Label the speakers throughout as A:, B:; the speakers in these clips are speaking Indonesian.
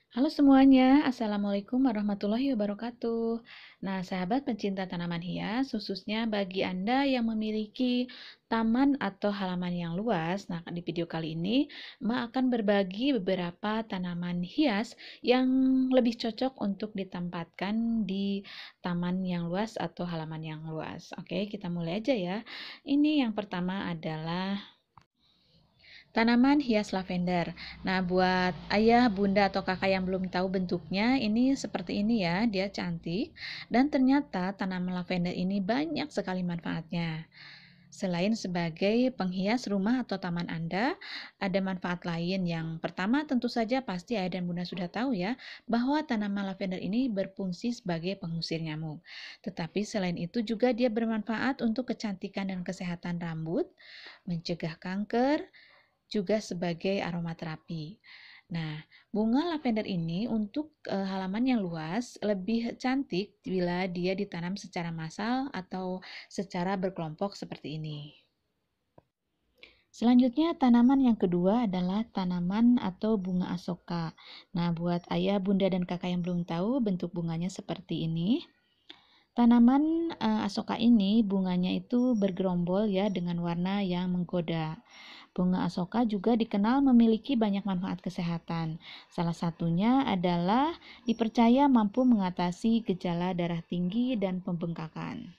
A: Halo semuanya, Assalamualaikum warahmatullahi wabarakatuh. Nah, sahabat pencinta tanaman hias, khususnya bagi Anda yang memiliki taman atau halaman yang luas. Nah, di video kali ini, Ma akan berbagi beberapa tanaman hias yang lebih cocok untuk ditempatkan di taman yang luas atau halaman yang luas. Oke, kita mulai aja ya. Ini yang pertama adalah tanaman hias lavender. Nah, buat ayah, bunda, atau kakak yang belum tahu bentuknya, ini seperti ini ya, dia cantik. Dan ternyata tanaman lavender ini banyak sekali manfaatnya. Selain sebagai penghias rumah atau taman Anda, ada manfaat lain. Yang pertama tentu saja pasti ayah dan bunda sudah tahu ya, bahwa tanaman lavender ini berfungsi sebagai pengusir nyamuk. Tetapi selain itu juga dia bermanfaat untuk kecantikan dan kesehatan rambut, mencegah kanker, juga sebagai aromaterapi. Nah, bunga lavender ini untuk halaman yang luas lebih cantik bila dia ditanam secara massal atau secara berkelompok seperti ini. Selanjutnya, tanaman yang kedua adalah tanaman atau bunga asoka. Nah, buat ayah, bunda, dan kakak yang belum tahu, bentuk bunganya seperti ini. Tanaman asoka ini bunganya itu bergerombol ya dengan warna yang menggoda. Bunga asoka juga dikenal memiliki banyak manfaat kesehatan. Salah satunya adalah dipercaya mampu mengatasi gejala darah tinggi dan pembengkakan.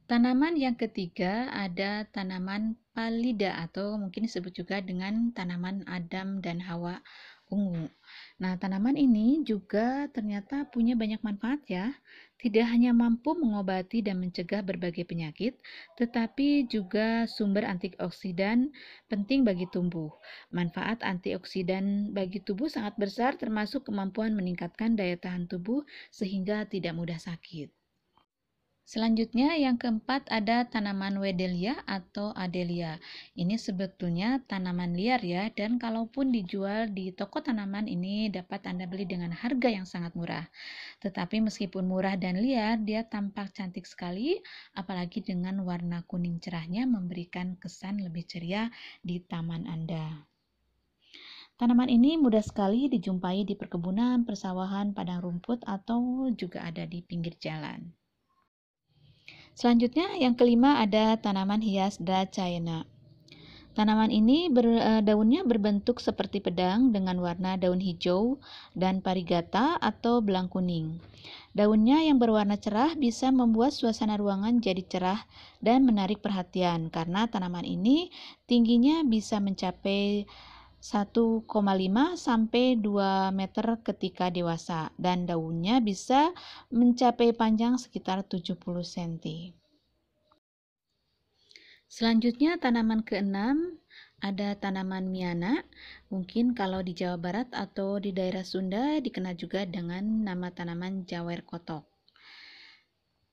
A: Tanaman yang ketiga ada tanaman palida atau mungkin disebut juga dengan tanaman Adam dan Hawa ungu. Nah, tanaman ini juga ternyata punya banyak manfaat ya. Tidak hanya mampu mengobati dan mencegah berbagai penyakit, tetapi juga sumber antioksidan penting bagi tubuh. Manfaat antioksidan bagi tubuh sangat besar termasuk kemampuan meningkatkan daya tahan tubuh sehingga tidak mudah sakit. Selanjutnya yang keempat ada tanaman Wedelia atau Adelia. Ini sebetulnya tanaman liar ya, dan kalaupun dijual di toko tanaman ini dapat Anda beli dengan harga yang sangat murah. Tetapi meskipun murah dan liar, dia tampak cantik sekali, apalagi dengan warna kuning cerahnya memberikan kesan lebih ceria di taman Anda. Tanaman ini mudah sekali dijumpai di perkebunan, persawahan, padang rumput, atau juga ada di pinggir jalan. Selanjutnya yang kelima ada tanaman hias Dracaena. Tanaman ini daunnya berbentuk seperti pedang dengan warna daun hijau dan parigata atau belang kuning. Daunnya yang berwarna cerah bisa membuat suasana ruangan jadi cerah dan menarik perhatian karena tanaman ini tingginya bisa mencapai 1,5 sampai 2 meter ketika dewasa dan daunnya bisa mencapai panjang sekitar 70 cm. Selanjutnya tanaman keenam ada tanaman miana. Mungkin kalau di Jawa Barat atau di daerah Sunda dikenal juga dengan nama tanaman jawer kotok.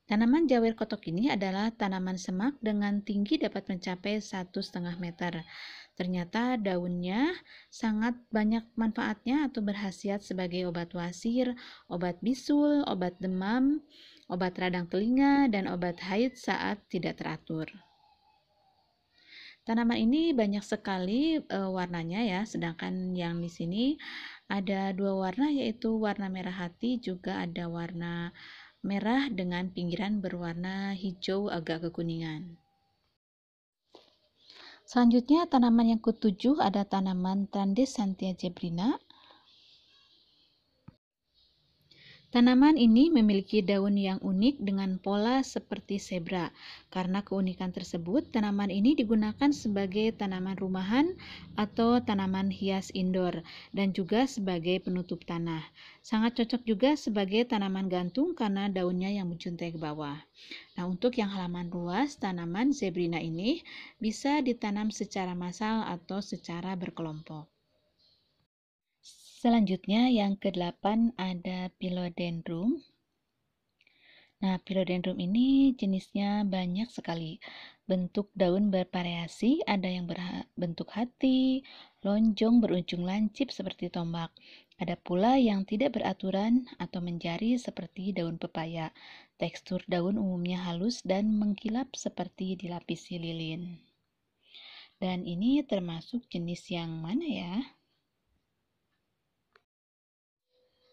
A: Tanaman jawer kotok ini adalah tanaman semak dengan tinggi dapat mencapai 1,5 meter. Ternyata daunnya sangat banyak manfaatnya atau berkhasiat sebagai obat wasir, obat bisul, obat demam, obat radang telinga, dan obat haid saat tidak teratur. Tanaman ini banyak sekali warnanya ya, sedangkan yang di sini ada dua warna yaitu warna merah hati, juga ada warna merah dengan pinggiran berwarna hijau agak kekuningan. Selanjutnya tanaman yang ketujuh ada tanaman Tandessantia zebrina. Tanaman ini memiliki daun yang unik dengan pola seperti zebra. Karena keunikan tersebut, tanaman ini digunakan sebagai tanaman rumahan atau tanaman hias indoor dan juga sebagai penutup tanah. Sangat cocok juga sebagai tanaman gantung karena daunnya yang menjuntai ke bawah. Nah, untuk yang halaman luas, tanaman zebrina ini bisa ditanam secara massal atau secara berkelompok. Selanjutnya yang kedelapan ada Philodendron. Nah, Philodendron ini jenisnya banyak sekali. Bentuk daun bervariasi, ada yang berbentuk hati, lonjong berujung lancip seperti tombak. Ada pula yang tidak beraturan atau menjari seperti daun pepaya. Tekstur daun umumnya halus dan mengkilap seperti dilapisi lilin. Dan ini termasuk jenis yang mana ya?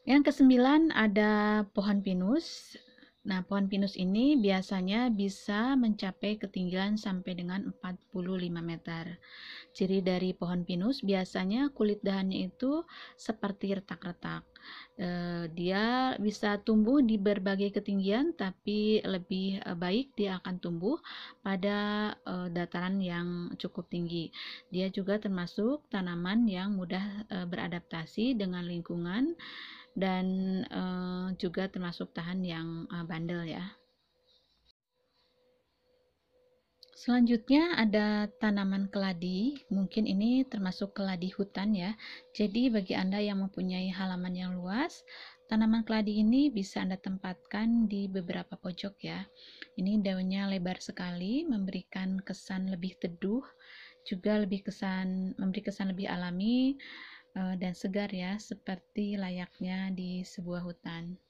A: Yang kesembilan ada pohon pinus. Nah, pohon pinus ini biasanya bisa mencapai ketinggian sampai dengan 45 meter. Ciri dari pohon pinus biasanya kulit dahannya itu seperti retak-retak. Dia bisa tumbuh di berbagai ketinggian, tapi lebih baik dia akan tumbuh pada dataran yang cukup tinggi. Dia juga termasuk tanaman yang mudah beradaptasi dengan lingkungan dan juga termasuk tahan yang bandel ya. Selanjutnya ada tanaman keladi. Mungkin ini termasuk keladi hutan ya. Jadi bagi Anda yang mempunyai halaman yang luas, tanaman keladi ini bisa Anda tempatkan di beberapa pojok ya. Ini daunnya lebar sekali, memberikan kesan lebih teduh, juga memberi kesan lebih alami dan segar ya, seperti layaknya di sebuah hutan.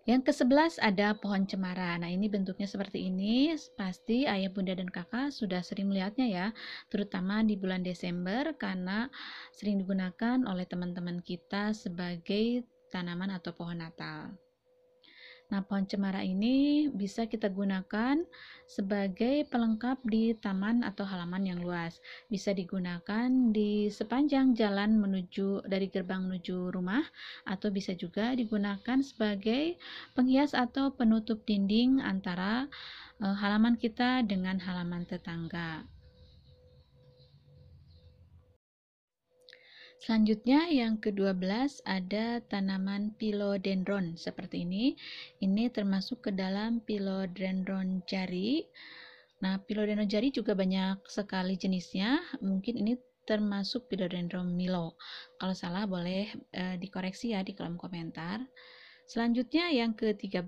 A: Yang ke-11 ada pohon cemara. Nah, ini bentuknya seperti ini. Pasti ayah, bunda, dan kakak sudah sering melihatnya ya, terutama di bulan Desember karena sering digunakan oleh teman-teman kita sebagai tanaman atau pohon Natal. Nah, pohon cemara ini bisa kita gunakan sebagai pelengkap di taman atau halaman yang luas. Bisa digunakan di sepanjang jalan dari gerbang menuju rumah, atau bisa juga digunakan sebagai penghias atau penutup dinding antara halaman kita dengan halaman tetangga. Selanjutnya yang ke-12 ada tanaman philodendron seperti ini. Ini termasuk ke dalam philodendron jari. Nah, philodendron jari juga banyak sekali jenisnya. Mungkin ini termasuk philodendron milo. Kalau salah boleh dikoreksi ya di kolom komentar. Selanjutnya yang ke-13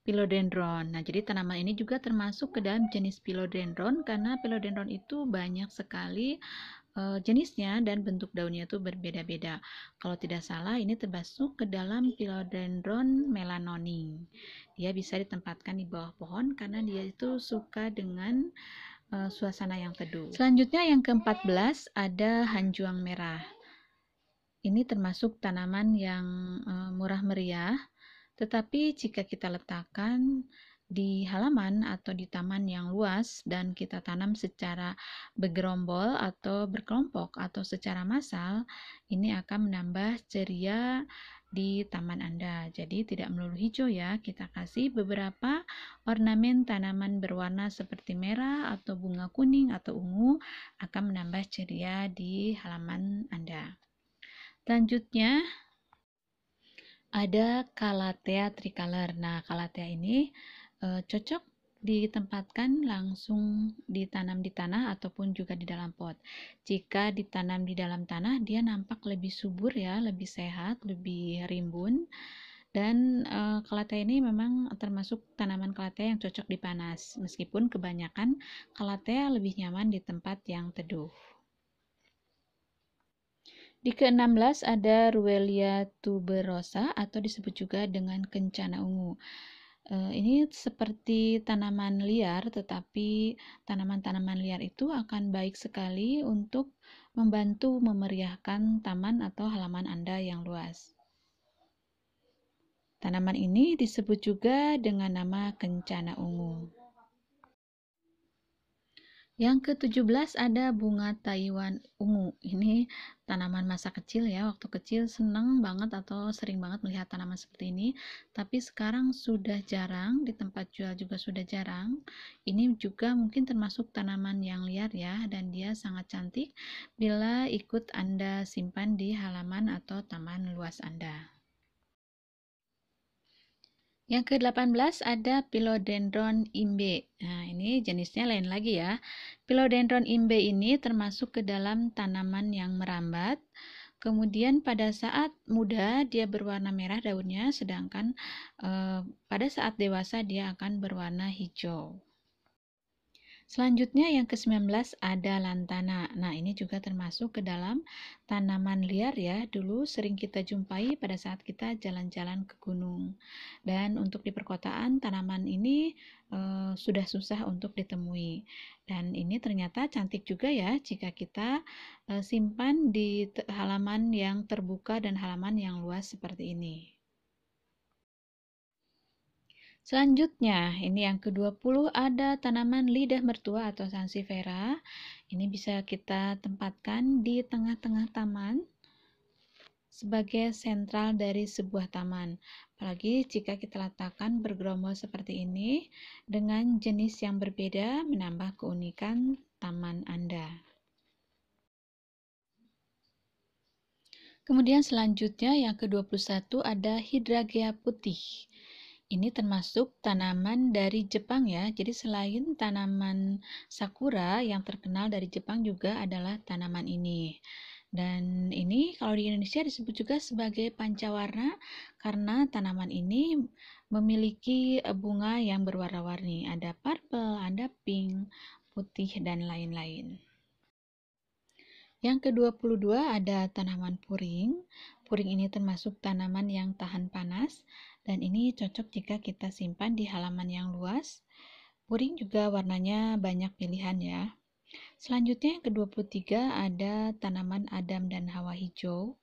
A: philodendron. Nah, jadi tanaman ini juga termasuk ke dalam jenis philodendron karena philodendron itu banyak sekali jenisnya dan bentuk daunnya itu berbeda-beda. Kalau tidak salah ini termasuk ke dalam philodendron melanoni. Dia bisa ditempatkan di bawah pohon karena dia itu suka dengan suasana yang teduh. Selanjutnya yang ke-14 ada hanjuang merah. Ini termasuk tanaman yang murah meriah, tetapi jika kita letakkan di halaman atau di taman yang luas dan kita tanam secara bergerombol atau berkelompok atau secara massal, ini akan menambah ceria di taman Anda. Jadi tidak melulu hijau ya, kita kasih beberapa ornamen tanaman berwarna seperti merah atau bunga kuning atau ungu akan menambah ceria di halaman Anda. Selanjutnya ada Calathea tricolor. Nah, Calathea ini cocok ditempatkan langsung ditanam di tanah ataupun juga di dalam pot. Jika ditanam di dalam tanah, dia nampak lebih subur ya, lebih sehat, lebih rimbun. Dan Calathea ini memang termasuk tanaman Calathea yang cocok dipanas, meskipun kebanyakan Calathea lebih nyaman di tempat yang teduh. Di ke-16 ada Ruellia tuberosa atau disebut juga dengan kencana ungu. Ini seperti tanaman liar, tetapi tanaman-tanaman liar itu akan baik sekali untuk membantu memeriahkan taman atau halaman Anda yang luas. Tanaman ini disebut juga dengan nama kencana ungu. Yang ke-17 ada bunga Taiwan ungu. Ini tanaman masa kecil ya. Waktu kecil senang banget atau sering banget melihat tanaman seperti ini. Tapi sekarang sudah jarang, di tempat jual juga sudah jarang. Ini juga mungkin termasuk tanaman yang liar ya, dan dia sangat cantik bila ikut Anda simpan di halaman atau taman luas Anda. Yang ke-18 ada Philodendron imbe. Nah, ini jenisnya lain lagi ya. Philodendron imbe ini termasuk ke dalam tanaman yang merambat. Kemudian pada saat muda dia berwarna merah daunnya, sedangkan pada saat dewasa dia akan berwarna hijau. Selanjutnya yang ke-19 ada lantana. Nah, ini juga termasuk ke dalam tanaman liar ya. Dulu sering kita jumpai pada saat kita jalan-jalan ke gunung. Dan untuk di perkotaan tanaman ini sudah susah untuk ditemui. Dan ini ternyata cantik juga ya jika kita simpan di halaman yang terbuka dan halaman yang luas seperti ini. Selanjutnya, ini yang ke-20 ada tanaman lidah mertua atau sansevieria. Ini bisa kita tempatkan di tengah-tengah taman sebagai sentral dari sebuah taman. Apalagi jika kita letakkan bergerombol seperti ini dengan jenis yang berbeda menambah keunikan taman Anda. Kemudian selanjutnya yang ke-21 ada Hydrangea putih. Ini termasuk tanaman dari Jepang ya. Jadi selain tanaman sakura yang terkenal dari Jepang juga adalah tanaman ini. Dan ini kalau di Indonesia disebut juga sebagai pancawarna karena tanaman ini memiliki bunga yang berwarna-warni. Ada purple, ada pink, putih, dan lain-lain. Yang ke-22 ada tanaman puring. Puring ini termasuk tanaman yang tahan panas dan ini cocok jika kita simpan di halaman yang luas. Puring juga warnanya banyak pilihan ya. Selanjutnya yang ke-23 ada tanaman Adam dan Hawa hijau.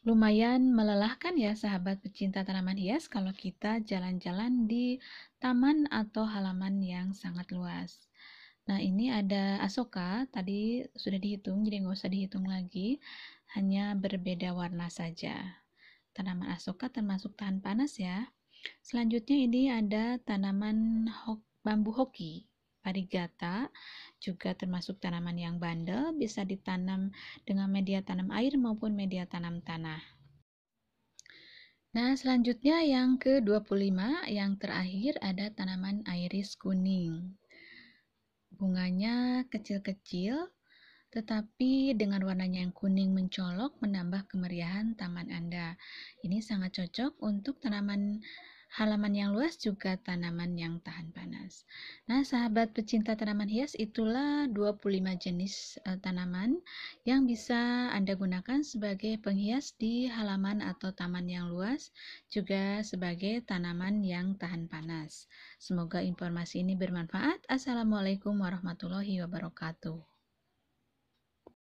A: Lumayan melelahkan ya sahabat pecinta tanaman hias kalau kita jalan-jalan di taman atau halaman yang sangat luas. Nah, ini ada asoka, tadi sudah dihitung, jadi nggak usah dihitung lagi, hanya berbeda warna saja. Tanaman asoka termasuk tahan panas ya. Selanjutnya ini ada tanaman bambu hoki, varigata, juga termasuk tanaman yang bandel, bisa ditanam dengan media tanam air maupun media tanam tanah. Nah, selanjutnya yang ke-25, yang terakhir ada tanaman iris kuning. Bunganya kecil-kecil, tetapi dengan warnanya yang kuning mencolok menambah kemeriahan taman Anda. Ini sangat cocok untuk tanaman halaman yang luas juga tanaman yang tahan panas. Nah, sahabat pecinta tanaman hias, itulah 25 jenis tanaman yang bisa Anda gunakan sebagai penghias di halaman atau taman yang luas, juga sebagai tanaman yang tahan panas. Semoga informasi ini bermanfaat. Assalamualaikum warahmatullahi wabarakatuh.